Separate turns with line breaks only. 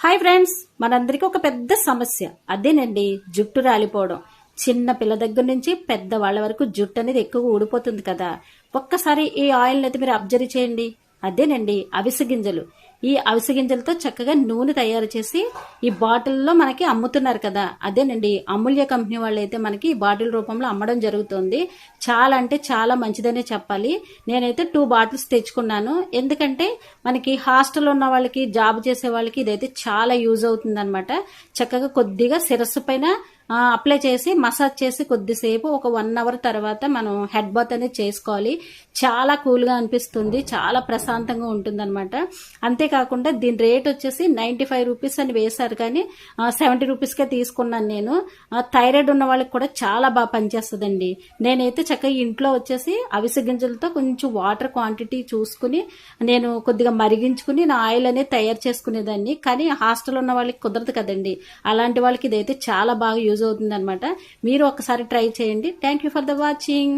Hi friends, మనందరికీ ఒక పెద్ద సమస్య అదేనండి, జుట్టు రాలిపోవడం. చిన్న పిల్ల దగ్గర నుంచి పెద్ద వాళ్ళ వరకు జుట్టు అనేది ఎక్కువ ఊడిపోతుంది కదా. ఒక్కసారి ఈ ఆయిల్ అయితే మీరు అబ్జర్వ్ చేయండి. అదేనండి అవిసె గింజలు. ఈ అవిసె గింజలతో చక్కగా నూనె తయారు చేసి ఈ బాటిల్లో మనకి అమ్ముతున్నారు కదా. అదేనండి అమూల్య కంపెనీ వాళ్ళు అయితే మనకి ఈ బాటిల్ రూపంలో అమ్మడం జరుగుతుంది. చాలా అంటే చాలా మంచిదనే చెప్పాలి. నేనైతే 2 బాటిల్స్ తెచ్చుకున్నాను. ఎందుకంటే మనకి హాస్టల్లో ఉన్న వాళ్ళకి, జాబ్ చేసే వాళ్ళకి ఇదైతే చాలా యూజ్ అవుతుంది అనమాట. చక్కగా కొద్దిగా శిరస్సు పైన అప్లై చేసి మసాజ్ చేసి కొద్దిసేపు ఒక 1 అవర్ తర్వాత మనం హెడ్ బాత్ అనేది చేసుకోవాలి. చాలా కూల్గా అనిపిస్తుంది, చాలా ప్రశాంతంగా ఉంటుంది అనమాట. అంతేకాకుండా దీని రేట్ వచ్చేసి 95 రూపీస్ అని వేశారు, కానీ 70 రూపీస్కే తీసుకున్నాను నేను. థైరాయిడ్ ఉన్న వాళ్ళకి కూడా చాలా బాగా పనిచేస్తుందండి. నేనైతే చక్కగా ఇంట్లో వచ్చేసి అవిసె గింజలతో కొంచెం వాటర్ క్వాంటిటీ చూసుకుని నేను కొద్దిగా మరిగించుకుని నా ఆయిల్ అనేది తయారు చేసుకునేదాన్ని. కానీ హాస్టల్ ఉన్న వాళ్ళకి కుదరదు కదండి. అలాంటి వాళ్ళకి ఇదైతే చాలా బాగా యూజ్ అవుతుంది అనమాట. మీరు ఒకసారి ట్రై చేయండి. Thank you for the watching.